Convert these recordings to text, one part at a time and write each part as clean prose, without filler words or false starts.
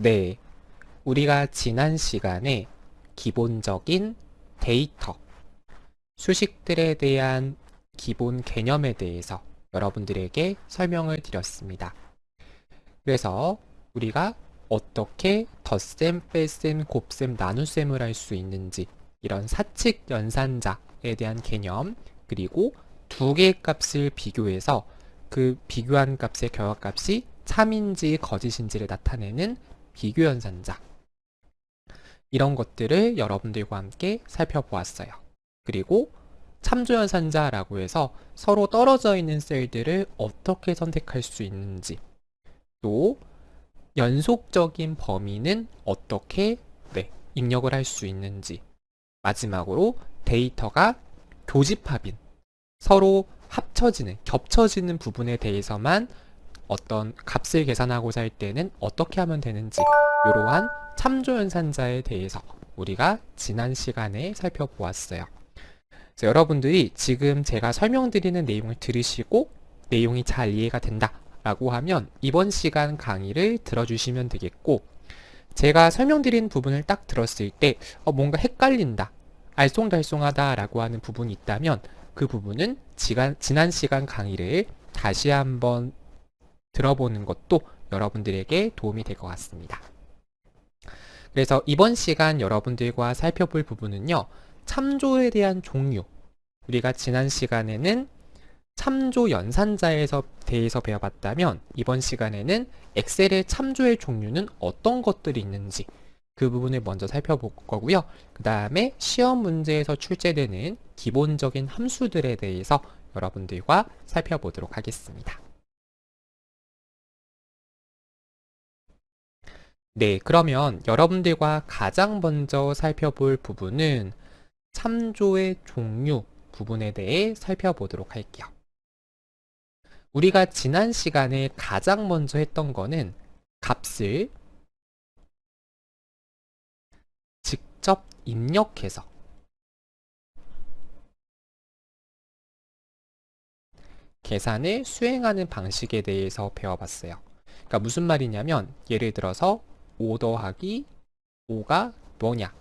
네, 우리가 지난 시간에 기본적인 데이터, 수식들에 대한 기본 개념에 대해서 여러분들에게 설명을 드렸습니다. 그래서 우리가 어떻게 덧셈, 뺄셈, 곱셈, 나눗셈을 할 수 있는지 이런 사칙 연산자에 대한 개념, 그리고 두 개의 값을 비교해서 그 비교한 값의 결과값이 참인지 거짓인지를 나타내는 비교연산자, 이런 것들을 여러분들과 함께 살펴보았어요. 그리고 참조연산자라고 해서 서로 떨어져 있는 셀들을 어떻게 선택할 수 있는지, 또 연속적인 범위는 어떻게 입력을 할 수 있는지, 마지막으로 데이터가 교집합인 서로 합쳐지는, 겹쳐지는 부분에 대해서만 어떤 값을 계산하고자 할 때는 어떻게 하면 되는지, 이러한 참조연산자에 대해서 우리가 지난 시간에 살펴보았어요. 그래서 여러분들이 지금 제가 설명드리는 내용을 들으시고 내용이 잘 이해가 된다 라고 하면 이번 시간 강의를 들어주시면 되겠고, 제가 설명드린 부분을 딱 들었을 때 뭔가 헷갈린다, 알쏭달쏭하다 라고 하는 부분이 있다면 그 부분은 지난 시간 강의를 다시 한번 들어보는 것도 여러분들에게 도움이 될 것 같습니다. 그래서 이번 시간 여러분들과 살펴볼 부분은요, 참조에 대한 종류, 우리가 지난 시간에는 참조 연산자에 대해서 배워봤다면 이번 시간에는 엑셀의 참조의 종류는 어떤 것들이 있는지 그 부분을 먼저 살펴볼 거고요. 그 다음에 시험 문제에서 출제되는 기본적인 함수들에 대해서 여러분들과 살펴보도록 하겠습니다. 네, 그러면 여러분들과 가장 먼저 살펴볼 부분은 참조의 종류 부분에 대해 살펴보도록 할게요. 우리가 지난 시간에 가장 먼저 했던 거는 값을 직접 입력해서 계산을 수행하는 방식에 대해서 배워봤어요. 그러니까 무슨 말이냐면, 예를 들어서 5 더하기 5가 뭐냐,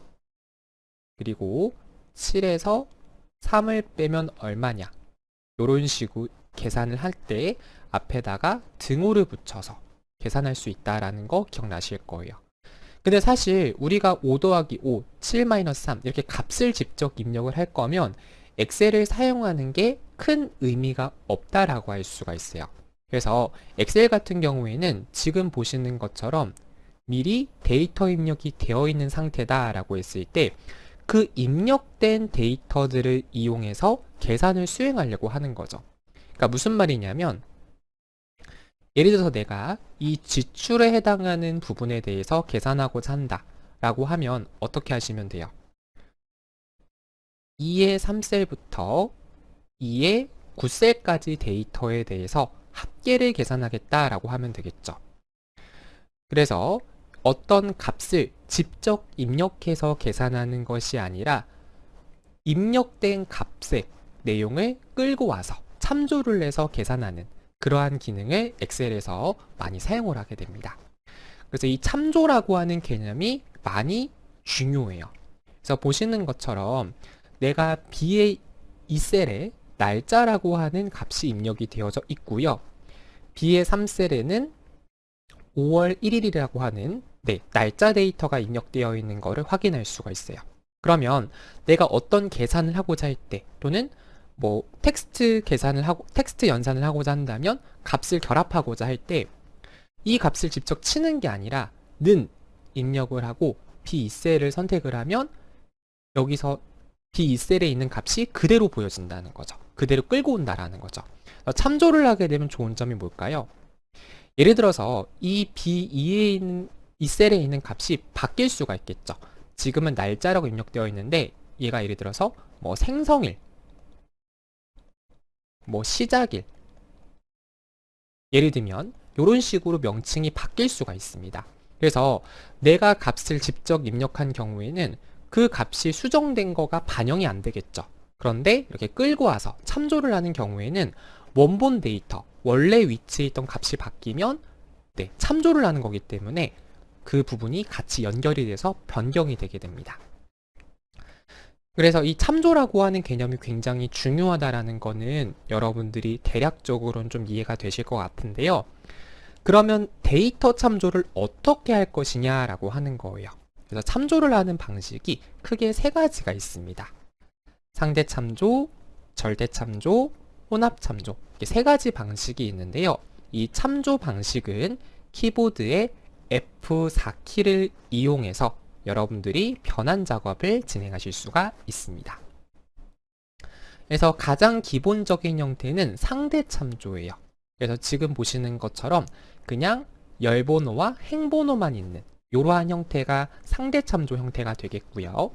그리고 7에서 3을 빼면 얼마냐, 이런 식으로 계산을 할 때 앞에다가 등호를 붙여서 계산할 수 있다라는 거 기억나실 거예요. 근데 사실 우리가 5 더하기 5, 7-3 이렇게 값을 직접 입력을 할 거면 엑셀을 사용하는 게 큰 의미가 없다라고 할 수가 있어요. 그래서 엑셀 같은 경우에는 지금 보시는 것처럼 미리 데이터 입력이 되어 있는 상태다라고 했을 때 그 입력된 데이터들을 이용해서 계산을 수행하려고 하는 거죠. 그러니까 무슨 말이냐면, 예를 들어서 내가 이 지출에 해당하는 부분에 대해서 계산하고자 한다 라고 하면 어떻게 하시면 돼요? 2의 3셀부터 2의 9셀까지 데이터에 대해서 합계를 계산하겠다라고 하면 되겠죠. 그래서 어떤 값을 직접 입력해서 계산하는 것이 아니라 입력된 값의 내용을 끌고 와서 참조를 해서 계산하는 그러한 기능을 엑셀에서 많이 사용을 하게 됩니다. 그래서 이 참조라고 하는 개념이 많이 중요해요. 그래서 보시는 것처럼 내가 B의 이 셀에 날짜라고 하는 값이 입력이 되어져 있고요. B의 3셀에는 5월 1일이라고 하는 날짜 데이터가 입력되어 있는 것을 확인할 수가 있어요. 그러면 내가 어떤 계산을 하고자 할 때, 또는 뭐 텍스트 연산을 하고자 한다면 값을 결합하고자 할 때 이 값을 직접 치는 게 아니라 는 입력을 하고 B2셀을 선택을 하면 여기서 B2셀에 있는 값이 그대로 보여진다는 거죠. 그대로 끌고 온다라는 거죠. 참조를 하게 되면 좋은 점이 뭘까요? 예를 들어서 이 B2에 있는 이 셀에 있는 값이 바뀔 수가 있겠죠. 지금은 날짜라고 입력되어 있는데 얘가 예를 들어서 뭐 생성일, 뭐 시작일, 예를 들면 이런 식으로 명칭이 바뀔 수가 있습니다. 그래서 내가 값을 직접 입력한 경우에는 그 값이 수정된 거가 반영이 안 되겠죠. 그런데 이렇게 끌고 와서 참조를 하는 경우에는 원본 데이터, 원래 위치에 있던 값이 바뀌면 참조를 하는 거기 때문에 그 부분이 같이 연결이 돼서 변경이 되게 됩니다. 그래서 이 참조라고 하는 개념이 굉장히 중요하다라는 거는 여러분들이 대략적으로는 좀 이해가 되실 것 같은데요. 그러면 데이터 참조를 어떻게 할 것이냐라고 하는 거예요. 그래서 참조를 하는 방식이 크게 세 가지가 있습니다. 상대 참조, 절대 참조, 혼합 참조, 이렇게 세 가지 방식이 있는데요. 이 참조 방식은 키보드의 F4키를 이용해서 여러분들이 변환 작업을 진행하실 수가 있습니다. 그래서 가장 기본적인 형태는 상대 참조예요. 그래서 지금 보시는 것처럼 그냥 열번호와 행번호만 있는 이러한 형태가 상대 참조 형태가 되겠고요.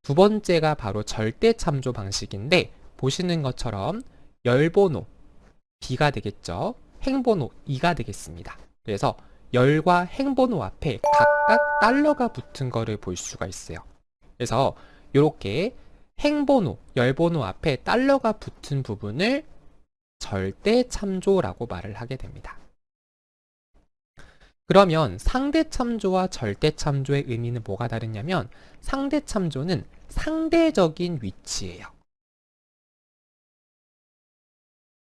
두 번째가 바로 절대 참조 방식인데 보시는 것처럼 열번호 B가 되겠죠. 행번호 E가 되겠습니다. 그래서 열과 행번호 앞에 각각 달러가 붙은 거를 볼 수가 있어요. 그래서 이렇게 행번호, 열번호 앞에 달러가 붙은 부분을 절대 참조라고 말을 하게 됩니다. 그러면 상대 참조와 절대 참조의 의미는 뭐가 다르냐면 상대 참조는 상대적인 위치예요.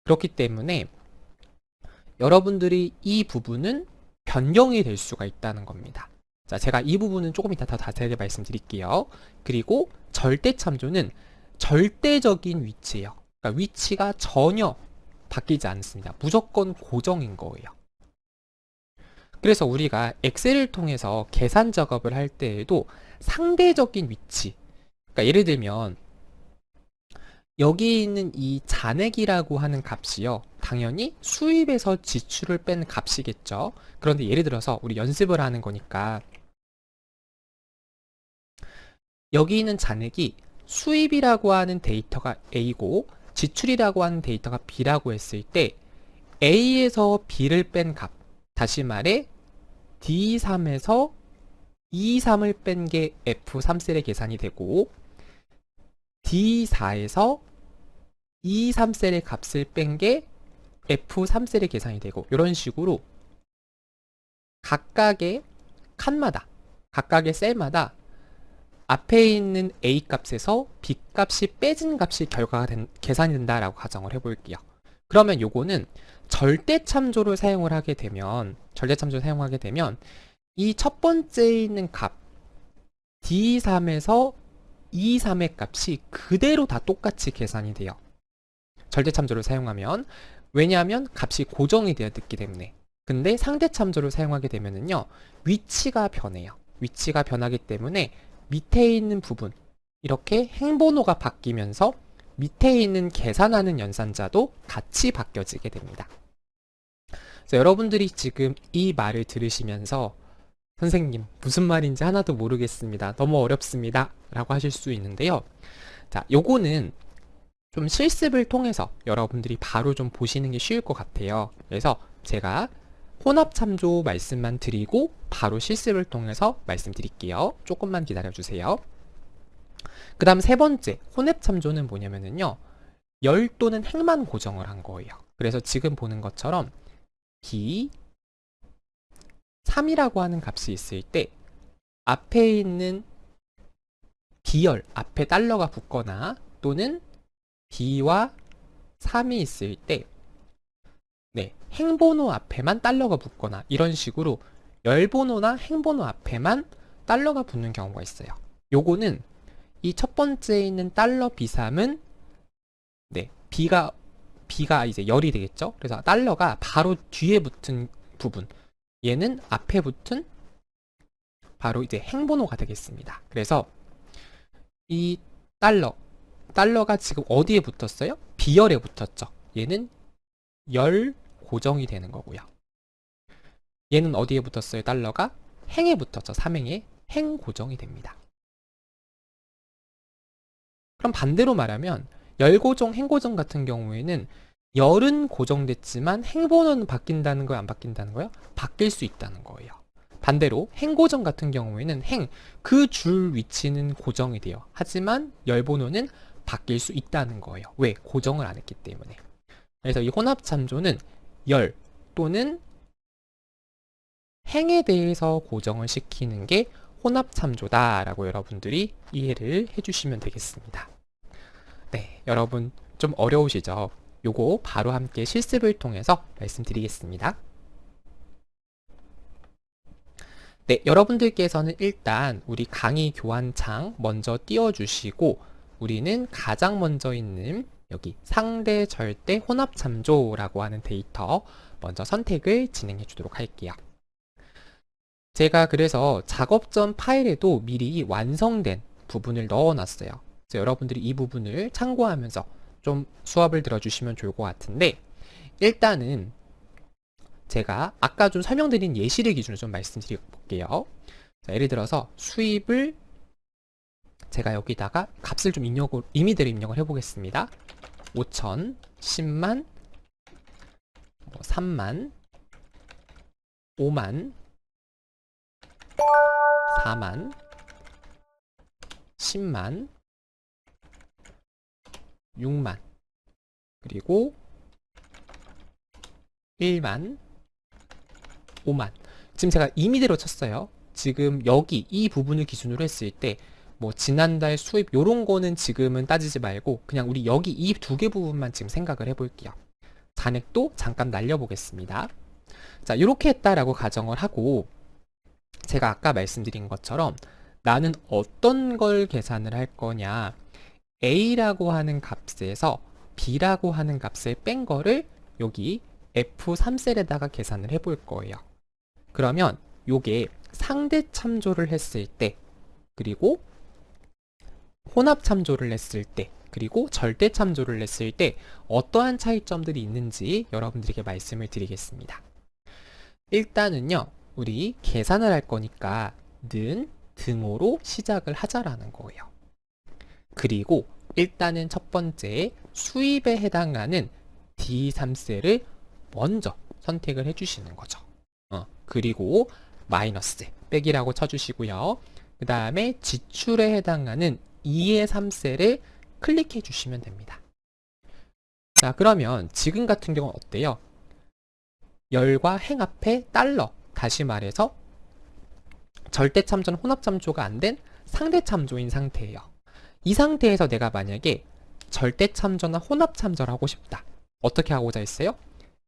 그렇기 때문에 여러분들이 이 부분은 변경이 될 수가 있다는 겁니다. 자, 제가 이 부분은 조금 이따 더 자세하게 말씀드릴게요. 그리고 절대 참조는 절대적인 위치예요. 그러니까 위치가 전혀 바뀌지 않습니다. 무조건 고정인 거예요. 그래서 우리가 엑셀을 통해서 계산 작업을 할 때에도 상대적인 위치, 그러니까 예를 들면 여기 있는 이 잔액이라고 하는 값이요, 당연히 수입에서 지출을 뺀 값이겠죠. 그런데 예를 들어서 우리 연습을 하는 거니까 여기 있는 잔액이 수입이라고 하는 데이터가 A고 지출이라고 하는 데이터가 B라고 했을 때 A에서 B를 뺀 값, 다시 말해 D3에서 E3을 뺀 게 F3셀의 계산이 되고 D4에서 E3셀의 값을 뺀 게 F3셀의 계산이 되고 이런 식으로 각각의 칸마다 각각의 셀마다 앞에 있는 A 값에서 B 값이 빼진 값이 결과가 계산이 된다라고 가정을 해볼게요. 그러면 요거는 절대 참조를 사용을 하게 되면 이 첫 번째에 있는 값 D3에서 E3의 값이 그대로 다 똑같이 계산이 돼요. 절대 참조를 사용하면. 왜냐하면 값이 고정이 되었기 때문에. 근데 상대 참조를 사용하게 되면은요, 위치가 변해요. 위치가 변하기 때문에 밑에 있는 부분, 이렇게 행번호가 바뀌면서 밑에 있는 계산하는 연산자도 같이 바뀌어지게 됩니다. 그래서 여러분들이 지금 이 말을 들으시면서 선생님, 무슨 말인지 하나도 모르겠습니다. 너무 어렵습니다. 라고 하실 수 있는데요. 자, 요거는 좀 실습을 통해서 여러분들이 바로 좀 보시는 게 쉬울 것 같아요. 그래서 제가 혼합 참조 말씀만 드리고 바로 실습을 통해서 말씀드릴게요. 조금만 기다려주세요. 그 다음 세 번째, 혼합 참조는 뭐냐면요, 열 또는 행만 고정을 한 거예요. 그래서 지금 보는 것처럼 B 3이라고 하는 값이 있을 때 앞에 있는 B열 앞에 달러가 붙거나 또는 B와 3이 있을 때 행번호 앞에만 달러가 붙거나 이런 식으로 열번호나 행번호 앞에만 달러가 붙는 경우가 있어요. 요거는 이 첫 번째에 있는 달러 B3은 B가 이제 열이 되겠죠. 그래서 달러가 바로 뒤에 붙은 부분, 얘는 앞에 붙은 바로 이제 행번호가 되겠습니다. 그래서 이 달러가 지금 어디에 붙었어요? B열에 붙었죠. 얘는 열 고정이 되는 거고요. 얘는 어디에 붙었어요? 달러가 행에 붙었죠. 3행에 행 고정이 됩니다. 그럼 반대로 말하면 열고정, 행고정 같은 경우에는 열은 고정됐지만 행번호는 바뀐다는 거예요? 안 바뀐다는 거예요? 바뀔 수 있다는 거예요. 반대로 행고정 같은 경우에는 그 줄 위치는 고정이 돼요. 하지만 열번호는 바뀔 수 있다는 거예요. 왜? 고정을 안 했기 때문에. 그래서 이 혼합 참조는 열 또는 행에 대해서 고정을 시키는 게 혼합참조다라고 여러분들이 이해를 해주시면 되겠습니다. 네, 여러분 좀 어려우시죠? 요거 바로 함께 실습을 통해서 말씀드리겠습니다. 네, 여러분들께서는 일단 우리 강의 교환창 먼저 띄워주시고 우리는 가장 먼저 있는 여기 상대 절대 혼합참조라고 하는 데이터 먼저 선택을 진행해 주도록 할게요. 제가 그래서 작업전 파일에도 미리 완성된 부분을 넣어놨어요. 그래서 여러분들이 이 부분을 참고하면서 좀 수업을 들어주시면 좋을 것 같은데, 일단은 제가 아까 좀 설명드린 예시를 기준으로 좀 말씀드려 볼게요. 자, 예를 들어서 수입을 제가 여기다가 값을 좀 임의대로 입력을 해보겠습니다. 5천, 10만, 3만, 5만, 4만, 10만, 6만, 그리고 1만, 5만. 지금 제가 임의대로 쳤어요. 지금 여기 이 부분을 기준으로 했을 때 뭐 지난달 수입 요런 거는 지금은 따지지 말고 그냥 우리 여기 이 두 개 부분만 지금 생각을 해볼게요. 잔액도 잠깐 날려보겠습니다. 자, 이렇게 했다라고 가정을 하고 제가 아까 말씀드린 것처럼 나는 어떤 걸 계산을 할 거냐, A라고 하는 값에서 B라고 하는 값을 뺀 거를 여기 F3셀에다가 계산을 해볼 거예요. 그러면 요게 상대 참조를 했을 때, 그리고 혼합 참조를 했을 때, 그리고 절대 참조를 했을 때 어떠한 차이점들이 있는지 여러분들에게 말씀을 드리겠습니다. 일단은요, 우리 계산을 할 거니까 는 등호로 시작을 하자라는 거예요. 그리고 일단은 첫 번째 수입에 해당하는 D3셀을 먼저 선택을 해주시는 거죠. 그리고 마이너스 빼기라고 쳐주시고요. 그 다음에 지출에 해당하는 2의 3셀을 클릭해 주시면 됩니다. 자, 그러면 지금 같은 경우는 어때요? 열과 행 앞에 달러, 다시 말해서 절대참조는 혼합참조가 안 된 상대참조인 상태예요. 이 상태에서 내가 만약에 절대참조나 혼합참조를 하고 싶다. 어떻게 하고자 했어요?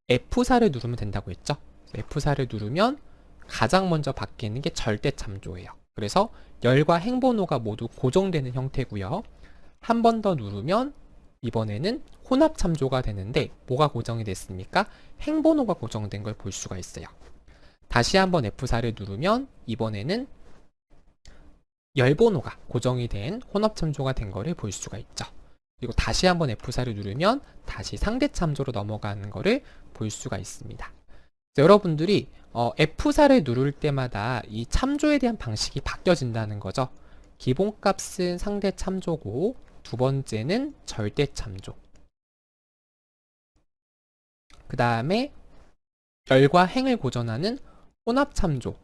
F4를 누르면 된다고 했죠? F4를 누르면 가장 먼저 바뀌는 게 절대참조예요. 그래서 열과 행번호가 모두 고정되는 형태고요. 한 번 더 누르면 이번에는 혼합참조가 되는데 뭐가 고정이 됐습니까? 행번호가 고정된 걸 볼 수가 있어요. 다시 한번 F4를 누르면 이번에는 열번호가 고정이 된 혼합참조가 된 거를 볼 수가 있죠. 그리고 다시 한번 F4를 누르면 다시 상대참조로 넘어가는 거를 볼 수가 있습니다. 여러분들이 F4를 누를 때마다 이 참조에 대한 방식이 바뀌어진다는 거죠. 기본값은 상대참조고 두 번째는 절대참조, 그 다음에 열과 행을 고정하는 혼합참조,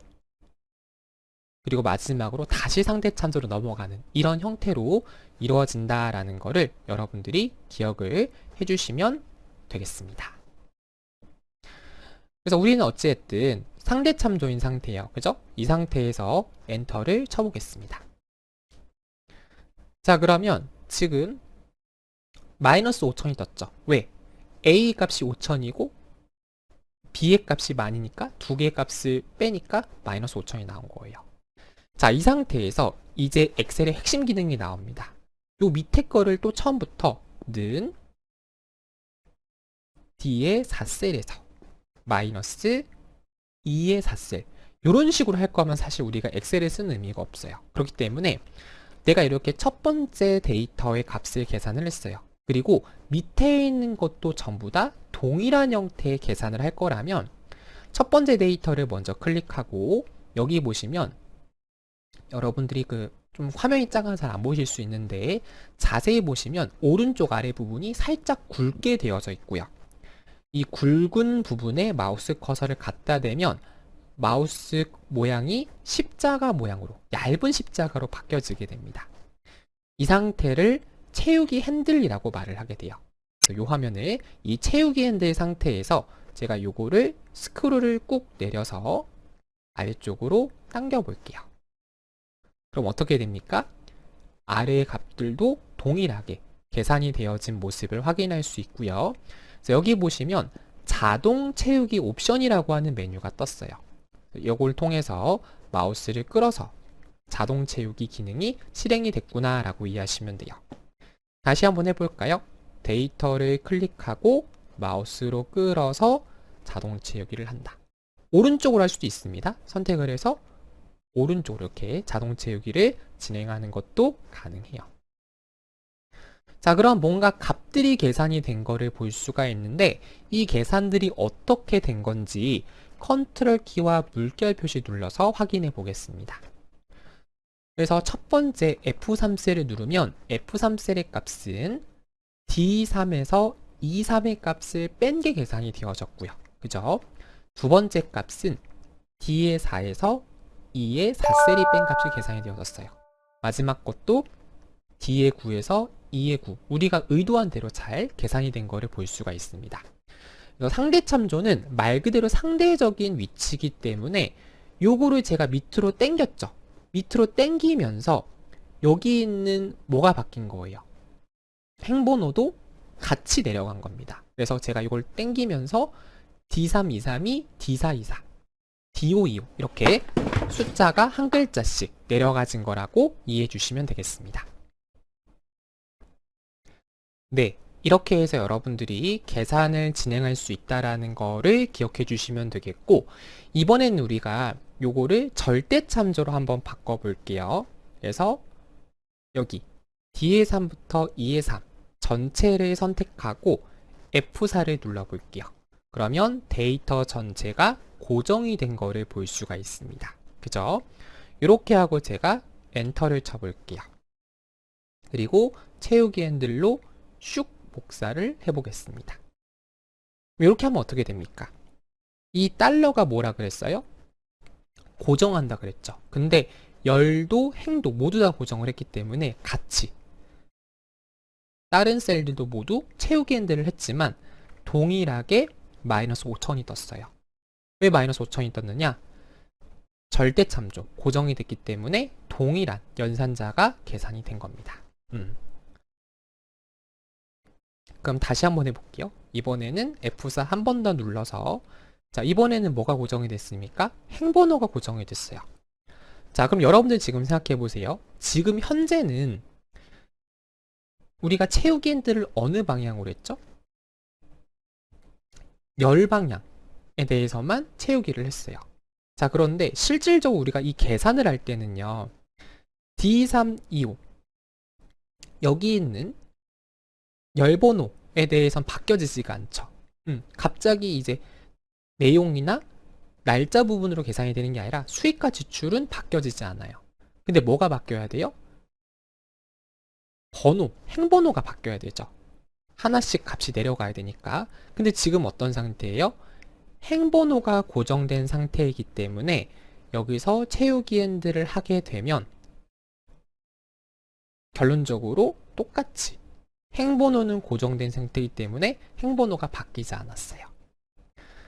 그리고 마지막으로 다시 상대참조로 넘어가는 이런 형태로 이루어진다라는 거를 여러분들이 기억을 해주시면 되겠습니다. 그래서 우리는 어찌됐든 상대참조인 상태예요. 그죠? 이 상태에서 엔터를 쳐보겠습니다. 자, 그러면 지금 마이너스 5천이 떴죠. 왜? A 값이 5천이고 B의 값이 만이니까 두 개의 값을 빼니까 마이너스 5천이 나온 거예요. 자, 이 상태에서 이제 엑셀의 핵심 기능이 나옵니다. 요 밑에 거를 또 처음부터 는 D의 4셀에서 마이너스 2의 4셀 이런 식으로 할 거면 사실 우리가 엑셀에 쓰는 의미가 없어요. 그렇기 때문에 내가 이렇게 첫 번째 데이터의 값을 계산을 했어요. 그리고 밑에 있는 것도 전부 다 동일한 형태의 계산을 할 거라면 첫 번째 데이터를 먼저 클릭하고 여기 보시면 여러분들이 좀 화면이 작아서 잘 안 보실 수 있는데 자세히 보시면 오른쪽 아래 부분이 살짝 굵게 되어져 있고요. 이 굵은 부분에 마우스 커서를 갖다 대면 마우스 모양이 십자가 모양으로 얇은 십자가로 바뀌어지게 됩니다. 이 상태를 채우기 핸들이라고 말을 하게 돼요. 이 화면을 이 채우기 핸들 상태에서 제가 요거를 스크롤을 꾹 내려서 아래쪽으로 당겨 볼게요. 그럼 어떻게 됩니까? 아래의 값들도 동일하게 계산이 되어진 모습을 확인할 수 있고요. 그래서 여기 보시면 자동 채우기 옵션이라고 하는 메뉴가 떴어요. 이걸 통해서 마우스를 끌어서 자동 채우기 기능이 실행이 됐구나 라고 이해하시면 돼요. 다시 한번 해볼까요? 데이터를 클릭하고 마우스로 끌어서 자동 채우기를 한다. 오른쪽으로 할 수도 있습니다. 선택을 해서 오른쪽으로 이렇게 자동 채우기를 진행하는 것도 가능해요. 자, 그럼 뭔가 값들이 계산이 된 거를 볼 수가 있는데 이 계산들이 어떻게 된 건지 컨트롤 키와 물결 표시 눌러서 확인해 보겠습니다. 그래서 첫 번째 F3셀을 누르면 F3셀의 값은 D3에서 E3의 값을 뺀 게 계산이 되어졌고요. 그죠? 두 번째 값은 D의 4에서 E의 4셀이 뺀 값이 계산이 되어졌어요. 마지막 것도 D의 9에서 E의 9, 우리가 의도한 대로 잘 계산이 된 거를 볼 수가 있습니다. 상대 참조는 말 그대로 상대적인 위치이기 때문에 요거를 제가 밑으로 당겼죠. 밑으로 당기면서 여기 있는 뭐가 바뀐 거예요? 행번호도 같이 내려간 겁니다. 그래서 제가 이걸 당기면서 D323이 D424, D525 이렇게 숫자가 한 글자씩 내려가진 거라고 이해해 주시면 되겠습니다. 네, 이렇게 해서 여러분들이 계산을 진행할 수 있다라는 거를 기억해 주시면 되겠고, 이번에는 우리가 요거를 절대 참조로 한번 바꿔 볼게요. 그래서 여기 D의 3부터 E의 3 전체를 선택하고 F4를 눌러 볼게요. 그러면 데이터 전체가 고정이 된 거를 볼 수가 있습니다. 그죠? 이렇게 하고 제가 엔터를 쳐 볼게요. 그리고 채우기 핸들로 슉 복사를 해 보겠습니다. 이렇게 하면 어떻게 됩니까? 이 달러가 뭐라 그랬어요? 고정한다 그랬죠. 근데 열도 행도 모두 다 고정을 했기 때문에 같이 다른 셀들도 모두 채우기 핸들을 했지만 동일하게 마이너스 5천이 떴어요. 왜 마이너스 5천이 떴느냐? 절대 참조, 고정이 됐기 때문에 동일한 연산자가 계산이 된 겁니다. 그럼 다시 한번 해볼게요. 이번에는 F4 한 번 더 눌러서, 자, 이번에는 뭐가 고정이 됐습니까? 행번호가 고정이 됐어요. 자, 그럼 여러분들 지금 생각해 보세요. 지금 현재는 우리가 채우기 핸들을 어느 방향으로 했죠? 열 방향에 대해서만 채우기를 했어요. 자, 그런데 실질적으로 우리가 이 계산을 할 때는요, D325 여기 있는 열번호에 대해서는 바뀌어지지가 않죠. 갑자기 이제 내용이나 날짜 부분으로 계산이 되는 게 아니라 수익과 지출은 바뀌어지지 않아요. 근데 뭐가 바뀌어야 돼요? 번호, 행번호가 바뀌어야 되죠. 하나씩 값이 내려가야 되니까. 근데 지금 어떤 상태예요? 행번호가 고정된 상태이기 때문에 여기서 채우기 핸들을 하게 되면 결론적으로 똑같이 행번호는 고정된 상태이기 때문에 행번호가 바뀌지 않았어요.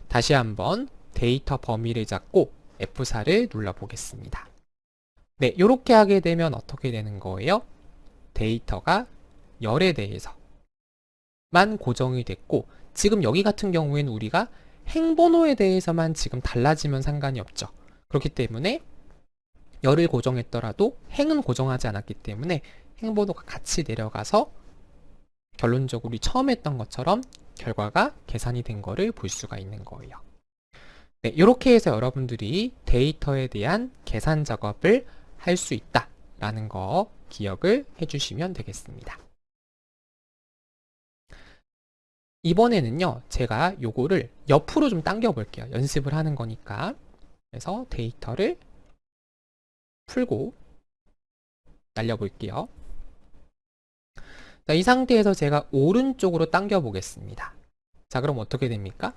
다시 한번 데이터 범위를 잡고 F4를 눌러 보겠습니다. 네, 이렇게 하게 되면 어떻게 되는 거예요? 데이터가 열에 대해서만 고정이 됐고, 지금 여기 같은 경우에는 우리가 행번호에 대해서만 지금 달라지면 상관이 없죠. 그렇기 때문에 열을 고정했더라도 행은 고정하지 않았기 때문에 행번호가 같이 내려가서 결론적으로 우리 처음 했던 것처럼 결과가 계산이 된 거를 볼 수가 있는 거예요. 네, 이렇게 해서 여러분들이 데이터에 대한 계산 작업을 할 수 있다라는 거 기억을 해주시면 되겠습니다. 이번에는요, 제가 요거를 옆으로 좀 당겨 볼게요. 연습을 하는 거니까. 그래서 데이터를 풀고 날려 볼게요. 자, 이 상태에서 제가 오른쪽으로 당겨 보겠습니다. 자, 그럼 어떻게 됩니까?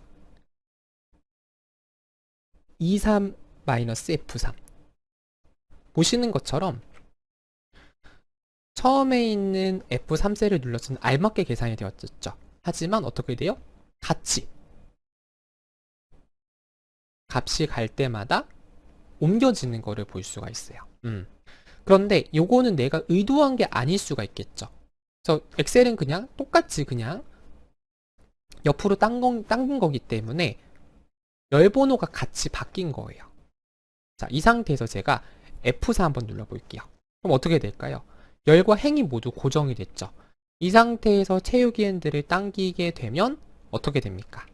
23-F3 보시는 것처럼 처음에 있는 F3셀을 눌렀을 때 알맞게 계산이 되었죠. 하지만 어떻게 돼요? 같이 값이 갈 때마다 옮겨지는 거를 볼 수가 있어요. 그런데 요거는 내가 의도한 게 아닐 수가 있겠죠. 그래서 엑셀은 그냥 똑같이 그냥 옆으로 당긴 거기 때문에 열 번호가 같이 바뀐 거예요. 자, 이 상태에서 제가 F4 한번 눌러볼게요. 그럼 어떻게 될까요? 열과 행이 모두 고정이 됐죠. 이 상태에서 채우기엔드를 당기게 되면 어떻게 됩니까?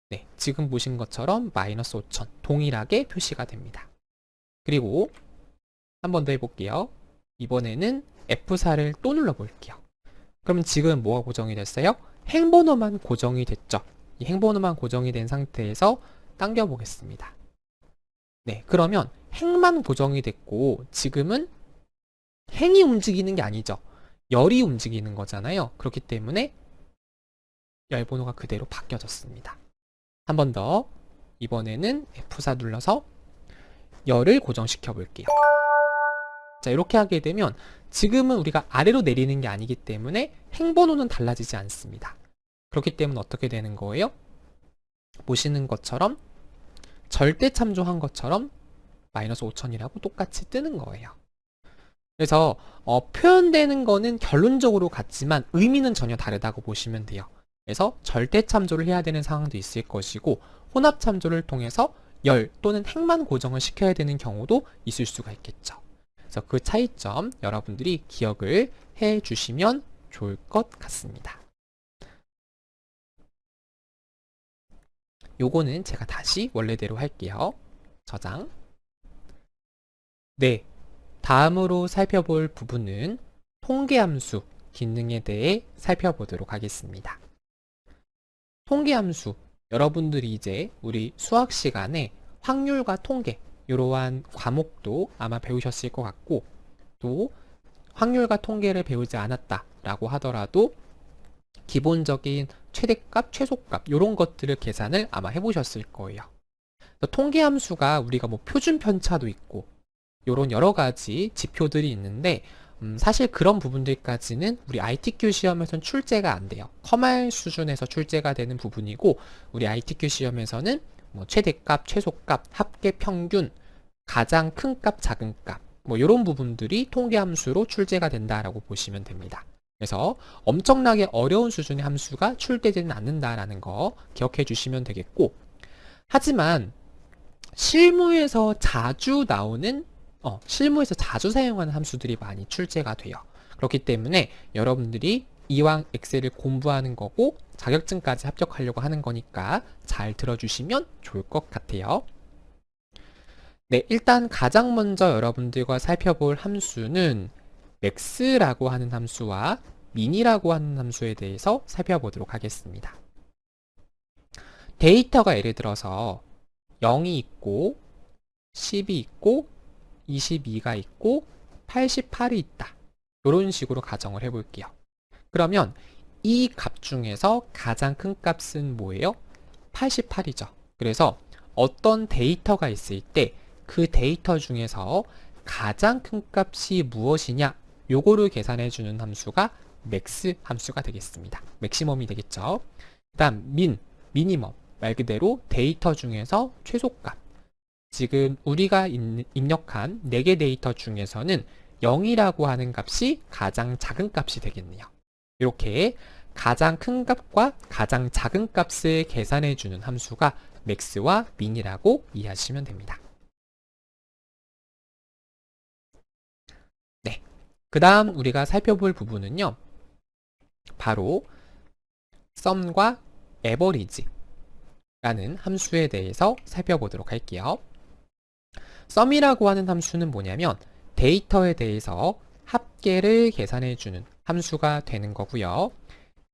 네, 지금 보신 것처럼 마이너스 5천 동일하게 표시가 됩니다. 그리고 한 번 더 해볼게요. 이번에는 F4를 또 눌러볼게요. 그러면 지금 뭐가 고정이 됐어요? 행번호만 고정이 됐죠. 이 행번호만 고정이 된 상태에서 당겨 보겠습니다. 네, 그러면 행만 고정이 됐고 지금은 행이 움직이는 게 아니죠. 열이 움직이는 거잖아요. 그렇기 때문에 열 번호가 그대로 바뀌어졌습니다. 한 번 더, 이번에는 F4 눌러서 열을 고정시켜 볼게요. 자, 이렇게 하게 되면 지금은 우리가 아래로 내리는 게 아니기 때문에 행번호는 달라지지 않습니다. 그렇기 때문에 어떻게 되는 거예요? 보시는 것처럼 절대 참조한 것처럼 마이너스 5천이라고 똑같이 뜨는 거예요. 그래서 표현되는 거는 결론적으로 같지만 의미는 전혀 다르다고 보시면 돼요. 그래서 절대 참조를 해야 되는 상황도 있을 것이고 혼합 참조를 통해서 열 또는 행만 고정을 시켜야 되는 경우도 있을 수가 있겠죠. 그래서 그 차이점 여러분들이 기억을 해 주시면 좋을 것 같습니다. 요거는 제가 다시 원래대로 할게요. 저장. 네, 다음으로 살펴볼 부분은 통계함수 기능에 대해 살펴보도록 하겠습니다. 통계함수, 여러분들이 이제 우리 수학 시간에 확률과 통계 이러한 과목도 아마 배우셨을 것 같고 또 확률과 통계를 배우지 않았다라고 하더라도 기본적인 최대값, 최소값 이런 것들을 계산을 아마 해보셨을 거예요. 통계함수가 우리가 뭐 표준 편차도 있고 이런 여러 가지 지표들이 있는데 사실 그런 부분들까지는 우리 ITQ 시험에서는 출제가 안 돼요. 컴알 수준에서 출제가 되는 부분이고 우리 ITQ 시험에서는 뭐 최대값, 최소값, 합계 평균, 가장 큰 값, 작은 값 뭐 이런 부분들이 통계함수로 출제가 된다라고 보시면 됩니다. 그래서 엄청나게 어려운 수준의 함수가 출제되지는 않는다라는 거 기억해 주시면 되겠고 하지만 실무에서 자주 사용하는 함수들이 많이 출제가 돼요. 그렇기 때문에 여러분들이 이왕 엑셀을 공부하는 거고 자격증까지 합격하려고 하는 거니까 잘 들어주시면 좋을 것 같아요. 네, 일단 가장 먼저 여러분들과 살펴볼 함수는 max라고 하는 함수와 min이라고 하는 함수에 대해서 살펴보도록 하겠습니다. 데이터가 예를 들어서 0이 있고 10이 있고 22가 있고 88이 있다. 이런 식으로 가정을 해볼게요. 그러면 이 값 중에서 가장 큰 값은 뭐예요? 88이죠. 그래서 어떤 데이터가 있을 때 그 데이터 중에서 가장 큰 값이 무엇이냐 요거를 계산해 주는 함수가 max 함수가 되겠습니다. 맥시멈이 되겠죠. 그 다음 미니멈 말 그대로 데이터 중에서 최소값. 지금 우리가 입력한 4개 데이터 중에서는 0이라고 하는 값이 가장 작은 값이 되겠네요. 이렇게 가장 큰 값과 가장 작은 값을 계산해 주는 함수가 max와 min이라고 이해하시면 됩니다. 네, 그 다음 우리가 살펴볼 부분은요. 바로 sum과 average 라는 함수에 대해서 살펴보도록 할게요. sum이라고 하는 함수는 뭐냐면 데이터에 대해서 합계를 계산해주는 함수가 되는 거고요.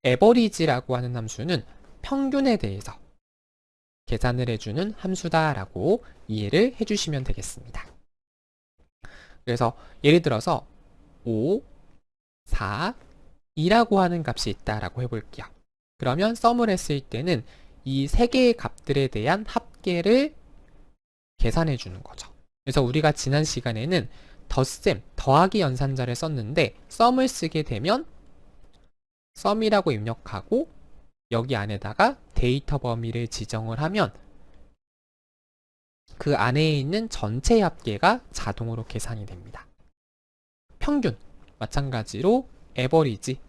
average라고 하는 함수는 평균에 대해서 계산을 해주는 함수다라고 이해를 해주시면 되겠습니다. 그래서 예를 들어서 5, 4, 2라고 하는 값이 있다라고 해볼게요. 그러면 sum을 했을 때는 이 세 개의 값들에 대한 합계를 계산해 주는 거죠. 그래서 우리가 지난 시간에는 덧셈, 더하기 연산자를 썼는데 sum을 쓰게 되면 sum이라고 입력하고 여기 안에다가 데이터 범위를 지정을 하면 그 안에 있는 전체 합계가 자동으로 계산이 됩니다. 평균 마찬가지로 average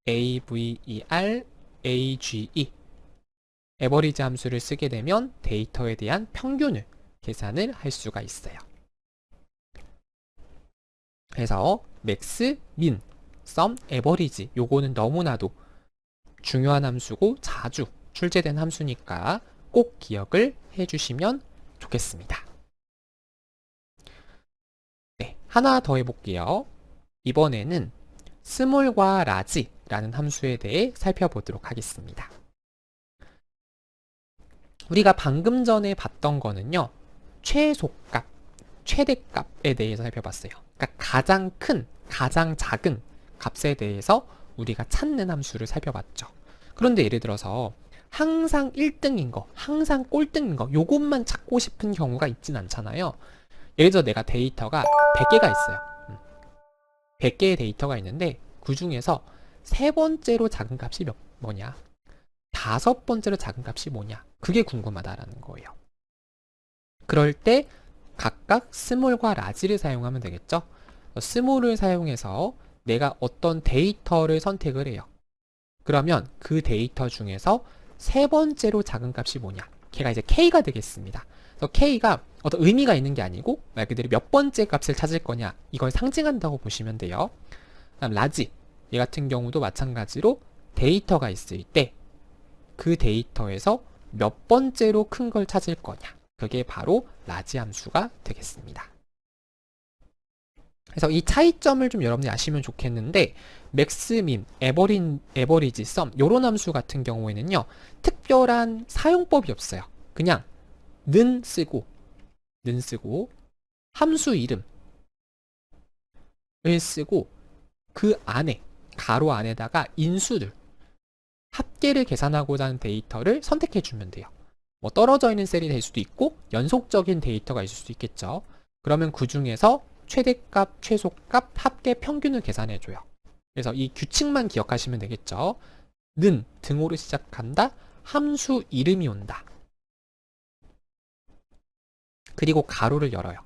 AVER, average 함수를 쓰게 되면 데이터에 대한 평균을 계산을 할 수가 있어요. 그래서 max, min, sum, average 요거는 너무나도 중요한 함수고 자주 출제된 함수니까 꼭 기억을 해주시면 좋겠습니다. 네, 하나 더 해볼게요. 이번에는 small과 large라는 함수에 대해 살펴보도록 하겠습니다. 우리가 방금 전에 봤던 거는요, 최소값, 최대값에 대해서 살펴봤어요. 그러니까 가장 큰, 가장 작은 값에 대해서 우리가 찾는 함수를 살펴봤죠. 그런데 예를 들어서 항상 1등인 거, 항상 꼴등인 거, 요것만 찾고 싶은 경우가 있진 않잖아요. 예를 들어 내가 데이터가 100개가 있어요. 100개의 데이터가 있는데 그 중에서 세 번째로 작은 값이 뭐냐? 다섯 번째로 작은 값이 뭐냐? 그게 궁금하다라는 거예요. 그럴 때 각각 스몰과 라지를 사용하면 되겠죠? 스몰을 사용해서 내가 어떤 데이터를 선택을 해요. 그러면 그 데이터 중에서 세 번째로 작은 값이 뭐냐? 걔가 이제 K가 되겠습니다. 그래서 K가 어떤 의미가 있는 게 아니고 말 그대로 몇 번째 값을 찾을 거냐 이걸 상징한다고 보시면 돼요. 그다음 라지 얘 같은 경우도 마찬가지로 데이터가 있을 때 그 데이터에서 몇 번째로 큰 걸 찾을 거냐 그게 바로 라지 함수가 되겠습니다. 그래서 이 차이점을 좀 여러분이 아시면 좋겠는데 맥스, 민, 에버리지, 썸 요런 함수 같은 경우에는요 특별한 사용법이 없어요. 그냥 는 쓰고 함수 이름을 쓰고 그 안에 가로 안에다가 인수들 합계를 계산하고자 하는 데이터를 선택해 주면 돼요. 뭐 떨어져 있는 셀이 될 수도 있고 연속적인 데이터가 있을 수도 있겠죠. 그러면 그 중에서 최대값, 최소값, 합계 평균을 계산해 줘요. 그래서 이 규칙만 기억하시면 되겠죠. 는 등호로 시작한다. 함수 이름이 온다. 그리고 가로를 열어요.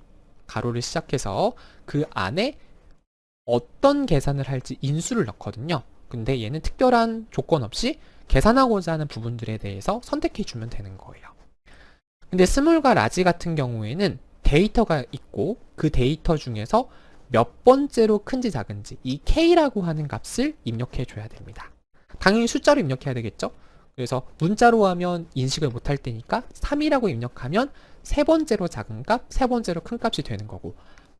가로를 시작해서 그 안에 어떤 계산을 할지 인수를 넣거든요. 근데 얘는 특별한 조건 없이 계산하고자 하는 부분들에 대해서 선택해 주면 되는 거예요. 근데 스몰과 라지 같은 경우에는 데이터가 있고 그 데이터 중에서 몇 번째로 큰지 작은지 이 K라고 하는 값을 입력해 줘야 됩니다. 당연히 숫자로 입력해야 되겠죠? 그래서 문자로 하면 인식을 못할 때니까 3이라고 입력하면 세 번째로 작은 값, 세 번째로 큰 값이 되는 거고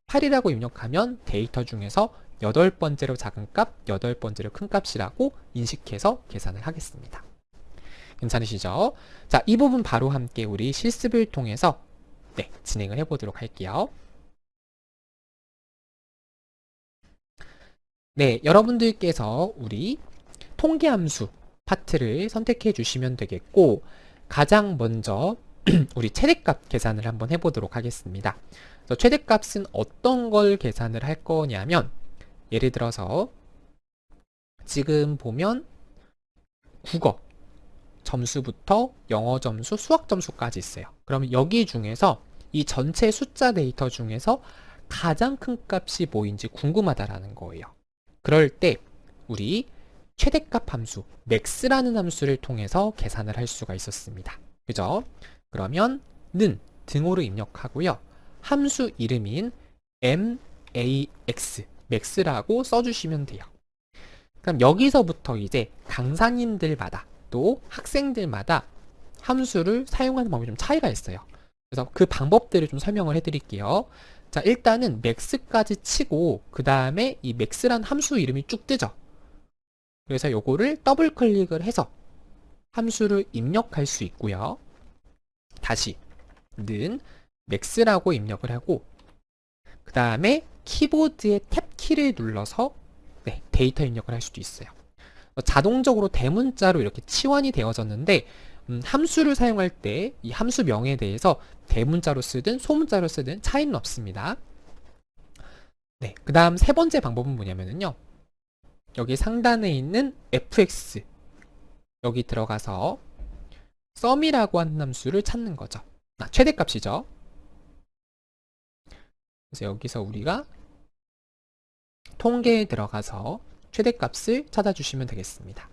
8이라고 입력하면 데이터 중에서 여덟 번째로 작은 값, 여덟 번째로 큰 값이라고 인식해서 계산을 하겠습니다. 괜찮으시죠? 자, 이 부분 바로 함께 우리 실습을 통해서 진행을 해보도록 할게요. 네, 여러분들께서 우리 통계함수 파트를 선택해 주시면 되겠고 가장 먼저 우리 최대값 계산을 한번 해보도록 하겠습니다. 그래서 최대값은 어떤 걸 계산을 할 거냐면 예를 들어서 지금 보면 국어 점수부터 영어 점수, 수학 점수까지 있어요. 그러면 여기 중에서 이 전체 숫자 데이터 중에서 가장 큰 값이 뭐인지 궁금하다라는 거예요. 그럴 때 우리 최대값 함수, max라는 함수를 통해서 계산을 할 수가 있었습니다. 그죠? 그러면 는 등호를 입력하고요. 함수 이름인 max, max라고 써주시면 돼요. 그럼 여기서부터 이제 강사님들마다 또 학생들마다 함수를 사용하는 방법이 좀 차이가 있어요. 그래서 그 방법들을 좀 설명을 해드릴게요. 자, 일단은 max까지 치고 그 다음에 이 max란 함수 이름이 쭉 뜨죠. 그래서 요거를 더블 클릭을 해서 함수를 입력할 수 있고요. 다시 는 max라고 입력을 하고 그 다음에 키보드의 탭 키를 눌러서 데이터 입력을 할 수도 있어요. 자동적으로 대문자로 이렇게 치환이 되어졌는데 함수를 사용할 때 이 함수명에 대해서 대문자로 쓰든 소문자로 쓰든 차이는 없습니다. 네, 그 다음 세 번째 방법은 뭐냐면요. 여기 상단에 있는 fx 여기 들어가서 sum이라고 하는 함수를 찾는 거죠. 최대값이죠. 그래서 여기서 우리가 통계에 들어가서 최대값을 찾아주시면 되겠습니다.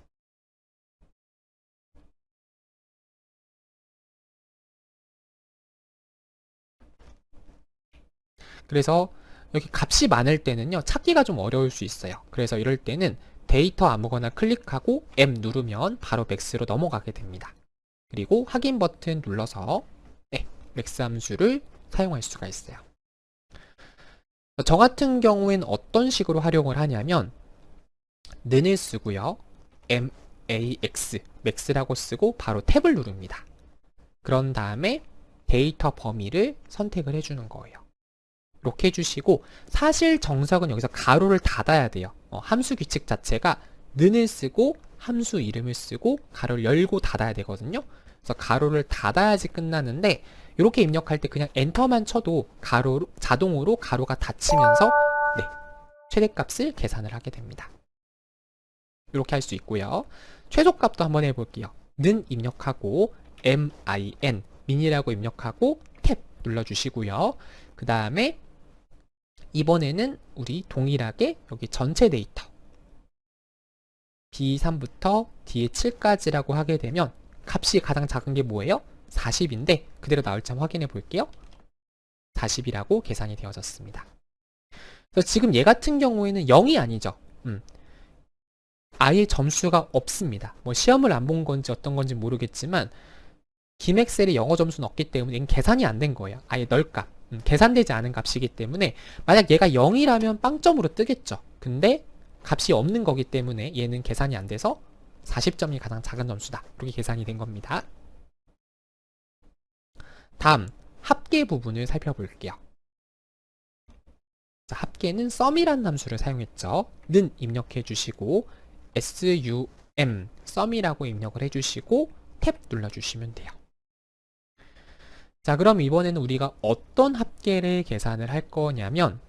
그래서 여기 값이 많을 때는요, 찾기가 좀 어려울 수 있어요. 그래서 이럴 때는 데이터 아무거나 클릭하고 M 누르면 바로 맥스로 넘어가게 됩니다. 그리고 확인 버튼 눌러서 네, 맥스 함수를 사용할 수가 있어요. 저 같은 경우엔 어떤 식으로 활용을 하냐면 는을 쓰고요. max, max라고 쓰고 바로 탭을 누릅니다. 그런 다음에 데이터 범위를 선택을 해주는 거예요. 이렇게 해주시고 사실 정석은 여기서 가로를 닫아야 돼요. 함수 규칙 자체가 는을 쓰고 함수 이름을 쓰고 가로를 열고 닫아야 되거든요. 그래서 가로를 닫아야지 끝나는데 이렇게 입력할 때 그냥 엔터만 쳐도 자동으로 가로가 닫히면서 네, 최대값을 계산을 하게 됩니다. 이렇게 할 수 있고요. 최소값도 한번 해볼게요. 는 입력하고 min, min이라고 입력하고 탭 눌러주시고요. 그 다음에 이번에는 우리 동일하게 여기 전체 데이터 B3부터 뒤에 7까지라고 하게 되면 값이 가장 작은 게 뭐예요? 40인데 그대로 나올지 한번 확인해 볼게요. 40이라고 계산이 되어졌습니다. 그래서 지금 얘 같은 경우에는 0이 아니죠. 아예 점수가 없습니다. 뭐 시험을 안 본 건지 어떤 건지 모르겠지만 김엑셀에 영어 점수는 없기 때문에 얘는 계산이 안 된 거예요. 아예 널값. 계산되지 않은 값이기 때문에 만약 얘가 0이라면 빵점으로 뜨겠죠. 근데 값이 없는 거기 때문에 얘는 계산이 안 돼서 40점이 가장 작은 점수다. 이렇게 계산이 된 겁니다. 다음 합계 부분을 살펴볼게요. 자, 합계는 sum이라는 함수를 사용했죠. 는 입력해 주시고 sum sum이라고 입력을 해주시고 탭 눌러주시면 돼요. 자, 그럼 이번에는 우리가 어떤 합계를 계산을 할 거냐면